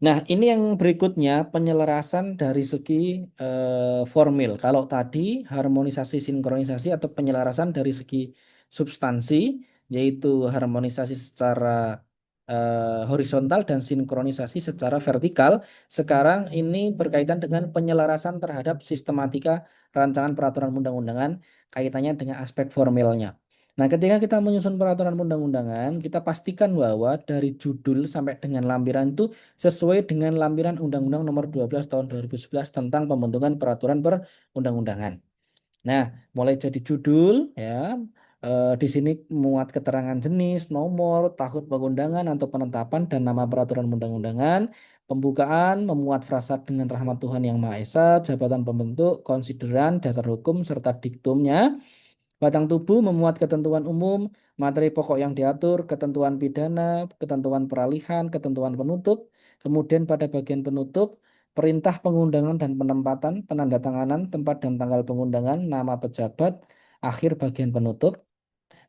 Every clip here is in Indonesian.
Nah, ini yang berikutnya penyelarasan dari segi formil. Kalau tadi harmonisasi sinkronisasi atau penyelarasan dari segi substansi, yaitu harmonisasi secara horizontal dan sinkronisasi secara vertikal. Sekarang ini berkaitan dengan penyelarasan terhadap sistematika rancangan peraturan undang-undangan, kaitannya dengan aspek formilnya. Nah, ketika kita menyusun peraturan undang-undangan, kita pastikan bahwa dari judul sampai dengan lampiran itu sesuai dengan lampiran Undang-Undang Nomor 12 Tahun 2011 tentang pembentukan peraturan perundang-undangan. Nah, mulai jadi judul ya, di sini muat keterangan jenis, nomor, tahun pengundangan atau penetapan dan nama peraturan undang-undangan. Pembukaan memuat frasa dengan rahmat Tuhan Yang Maha Esa, jabatan pembentuk, konsideran, dasar hukum serta diktumnya. Batang tubuh memuat ketentuan umum, materi pokok yang diatur, ketentuan pidana, ketentuan peralihan, ketentuan penutup. Kemudian pada bagian penutup, perintah pengundangan dan penempatan, penandatanganan, tempat dan tanggal pengundangan, nama pejabat, akhir bagian penutup.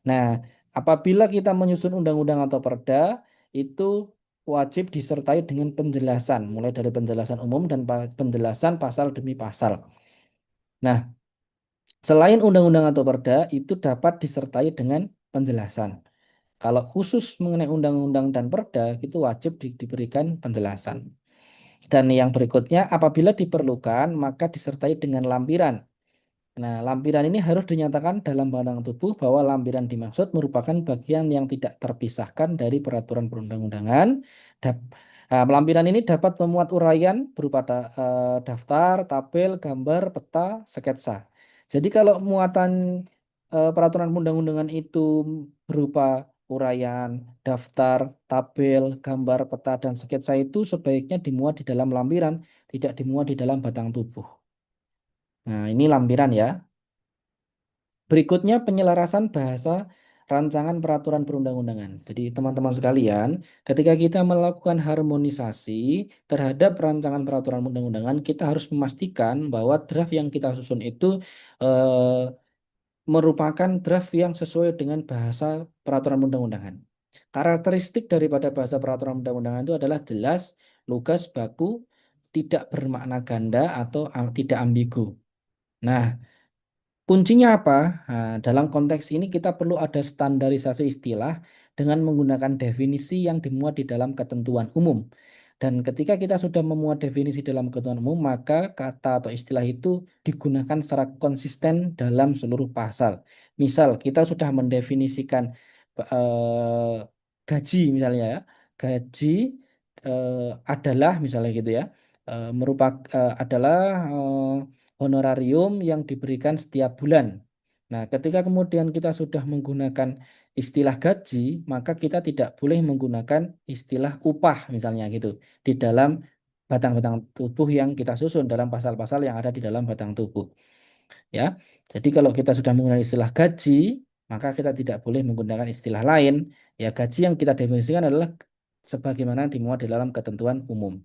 Nah, apabila kita menyusun undang-undang atau perda, itu wajib disertai dengan penjelasan, mulai dari penjelasan umum dan penjelasan pasal demi pasal. Nah, selain undang-undang atau perda, itu dapat disertai dengan penjelasan. Kalau khusus mengenai undang-undang dan perda, itu wajib diberikan penjelasan. Dan yang berikutnya, apabila diperlukan, maka disertai dengan lampiran. Nah, lampiran ini harus dinyatakan dalam batang tubuh bahwa lampiran dimaksud merupakan bagian yang tidak terpisahkan dari peraturan perundang-undangan. Lampiran ini dapat memuat uraian berupa daftar, tabel, gambar, peta, sketsa. Jadi kalau muatan peraturan perundang-undangan itu berupa uraian, daftar, tabel, gambar, peta, dan sketsa itu sebaiknya dimuat di dalam lampiran, tidak dimuat di dalam batang tubuh. Nah, ini lampiran ya. Berikutnya penyelarasan bahasa rancangan peraturan perundang-undangan. Jadi teman-teman sekalian, ketika kita melakukan harmonisasi terhadap rancangan peraturan perundang-undangan, kita harus memastikan bahwa draft yang kita susun itu eh, merupakan draft yang sesuai dengan bahasa peraturan perundang-undangan. Karakteristik daripada bahasa peraturan perundang-undangan itu adalah jelas, lugas, baku, tidak bermakna ganda atau tidak ambigu. Nah, kuncinya apa? Nah, dalam konteks ini kita perlu ada standarisasi istilah dengan menggunakan definisi yang dimuat di dalam ketentuan umum. Dan ketika kita sudah memuat definisi dalam ketentuan umum, maka kata atau istilah itu digunakan secara konsisten dalam seluruh pasal. Misal, kita sudah mendefinisikan eh, gaji misalnya ya. Gaji adalah misalnya gitu ya. Merupakan adalah honorarium yang diberikan setiap bulan. Nah, ketika kemudian kita sudah menggunakan istilah gaji, maka kita tidak boleh menggunakan istilah upah misalnya gitu di dalam batang-batang tubuh yang kita susun dalam pasal-pasal yang ada di dalam batang tubuh. Ya, jadi kalau kita sudah menggunakan istilah gaji, maka kita tidak boleh menggunakan istilah lain. Ya, gaji yang kita definisikan adalah sebagaimana dimuat di dalam ketentuan umum.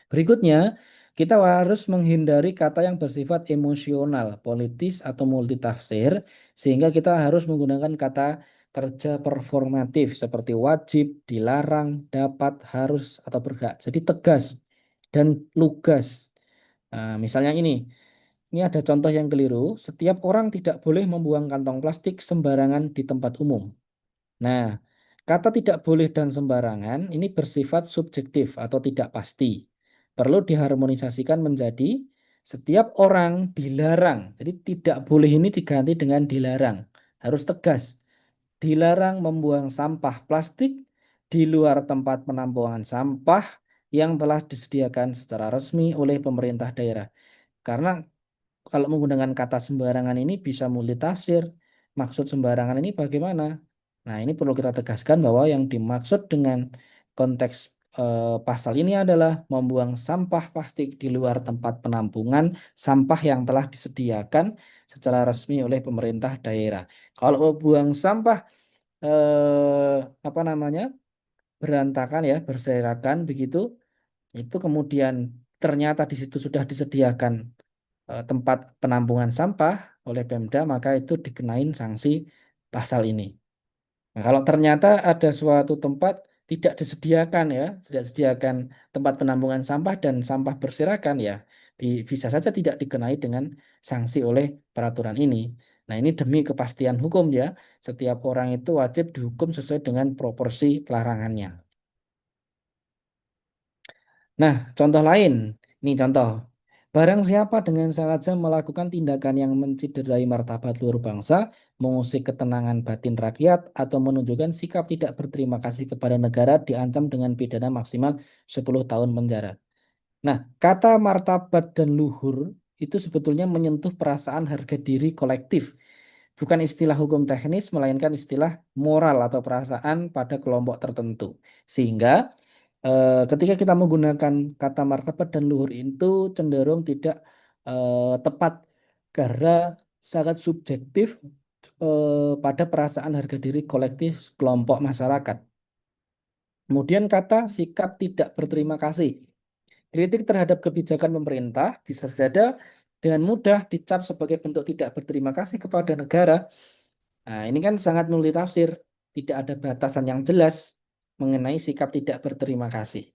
Berikutnya, kita harus menghindari kata yang bersifat emosional, politis, atau multitafsir, sehingga kita harus menggunakan kata kerja performatif seperti wajib, dilarang, dapat, harus, atau berhak. Jadi tegas dan lugas. Nah, misalnya ini ada contoh yang keliru. Setiap orang tidak boleh membuang kantong plastik sembarangan di tempat umum. Nah, kata tidak boleh dan sembarangan ini bersifat subjektif atau tidak pasti. Perlu diharmonisasikan menjadi setiap orang dilarang. Jadi tidak boleh ini diganti dengan dilarang. Harus tegas. Dilarang membuang sampah plastik di luar tempat penampungan sampah yang telah disediakan secara resmi oleh pemerintah daerah. Karena kalau menggunakan kata sembarangan ini bisa multitafsir. Maksud sembarangan ini bagaimana? Nah, ini perlu kita tegaskan bahwa yang dimaksud dengan konteks pasal ini adalah membuang sampah plastik di luar tempat penampungan sampah yang telah disediakan secara resmi oleh pemerintah daerah. Kalau buang sampah apa namanya? Berantakan ya, berserakan begitu, itu kemudian ternyata di situ sudah disediakan tempat penampungan sampah oleh Pemda, maka itu dikenain sanksi pasal ini. Nah, kalau ternyata ada suatu tempat tidak disediakan ya, tidak disediakan tempat penampungan sampah dan sampah berserakan ya, bisa saja tidak dikenai dengan sanksi oleh peraturan ini. Nah, ini demi kepastian hukum ya. Setiap orang itu wajib dihukum sesuai dengan proporsi larangannya. Nah, contoh lain, ini contoh. Barang siapa dengan sengaja melakukan tindakan yang menciderai martabat luhur bangsa, mengusik ketenangan batin rakyat, atau menunjukkan sikap tidak berterima kasih kepada negara diancam dengan pidana maksimal 10 tahun penjara. Nah, kata martabat dan luhur itu sebetulnya menyentuh perasaan harga diri kolektif. Bukan istilah hukum teknis, melainkan istilah moral atau perasaan pada kelompok tertentu. Sehingga ketika kita menggunakan kata martabat dan luhur itu cenderung tidak tepat karena sangat subjektif pada perasaan harga diri kolektif kelompok masyarakat. Kemudian kata sikap tidak berterima kasih. Kritik terhadap kebijakan pemerintah bisa saja dengan mudah dicap sebagai bentuk tidak berterima kasih kepada negara. Nah, ini kan sangat multitafsir, tidak ada batasan yang jelas mengenai sikap tidak berterima kasih.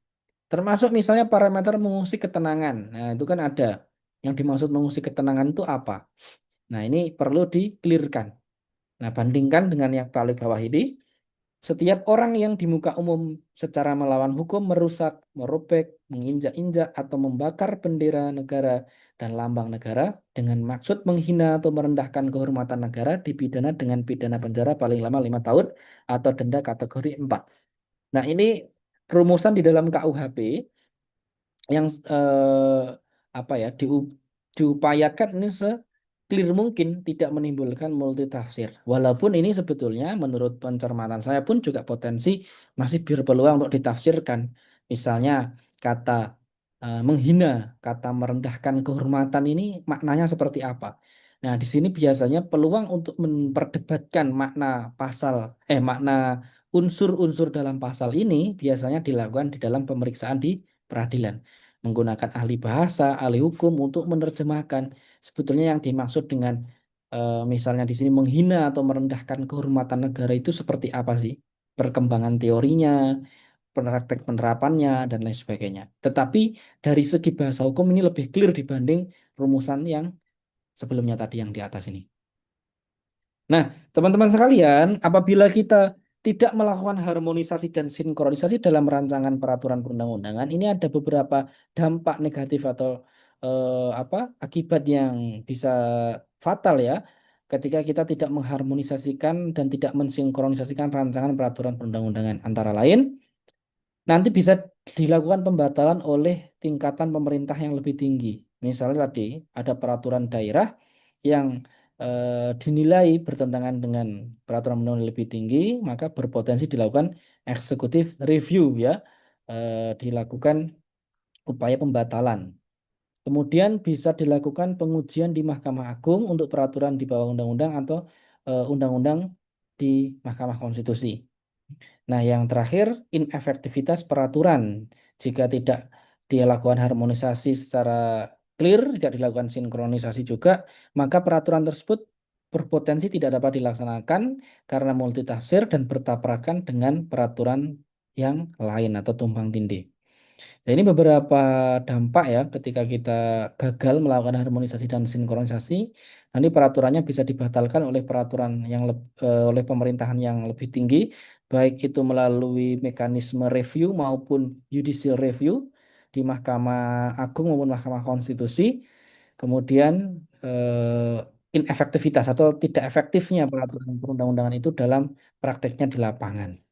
Termasuk misalnya parameter mengusik ketenangan. Nah, itu kan ada. Yang dimaksud mengusik ketenangan itu apa? Nah, ini perlu di-clearkan. Nah, bandingkan dengan yang paling bawah ini, setiap orang yang di muka umum secara melawan hukum merusak, merobek, menginjak-injak, atau membakar bendera negara dan lambang negara dengan maksud menghina atau merendahkan kehormatan negara dipidana dengan pidana penjara paling lama 5 tahun atau denda kategori 4. Nah, ini rumusan di dalam KUHP yang apa ya diupayakan ini clear mungkin tidak menimbulkan multitafsir. Walaupun ini sebetulnya menurut pencermatan saya pun juga potensi masih berpeluang untuk ditafsirkan. Misalnya kata menghina, kata merendahkan kehormatan ini maknanya seperti apa? Nah, di sini biasanya peluang untuk memperdebatkan makna pasal makna unsur-unsur dalam pasal ini biasanya dilakukan di dalam pemeriksaan di peradilan menggunakan ahli bahasa, ahli hukum untuk menerjemahkan sebetulnya yang dimaksud dengan misalnya di sini menghina atau merendahkan kehormatan negara itu seperti apa sih? Perkembangan teorinya, praktek penerapannya, dan lain sebagainya. Tetapi dari segi bahasa hukum ini lebih clear dibanding rumusan yang sebelumnya tadi yang di atas ini. Nah, teman-teman sekalian, apabila kita tidak melakukan harmonisasi dan sinkronisasi dalam rancangan peraturan perundang-undangan, ini ada beberapa dampak negatif atau apa akibat yang bisa fatal ya, ketika kita tidak mengharmonisasikan dan tidak mensinkronisasikan rancangan peraturan perundang-undangan. Antara lain, nanti bisa dilakukan pembatalan oleh tingkatan pemerintah yang lebih tinggi. Misalnya tadi ada peraturan daerah yang dinilai bertentangan dengan peraturan undang lebih tinggi, maka berpotensi dilakukan executive review ya, dilakukan upaya pembatalan. Kemudian bisa dilakukan pengujian di Mahkamah Agung untuk peraturan di bawah undang-undang atau undang-undang di Mahkamah Konstitusi. Nah, yang terakhir, inefektivitas peraturan. Jika tidak dilakukan harmonisasi secara clear, tidak dilakukan sinkronisasi juga, maka peraturan tersebut berpotensi tidak dapat dilaksanakan karena multitafsir dan bertabrakan dengan peraturan yang lain atau tumpang tindih. Nah, ini beberapa dampak ya ketika kita gagal melakukan harmonisasi dan sinkronisasi, nanti peraturannya bisa dibatalkan oleh peraturan yang oleh pemerintahan yang lebih tinggi, baik itu melalui mekanisme review maupun judicial review di Mahkamah Agung maupun Mahkamah Konstitusi. Kemudian inefektivitas atau tidak efektifnya peraturan perundang-undangan itu dalam prakteknya di lapangan.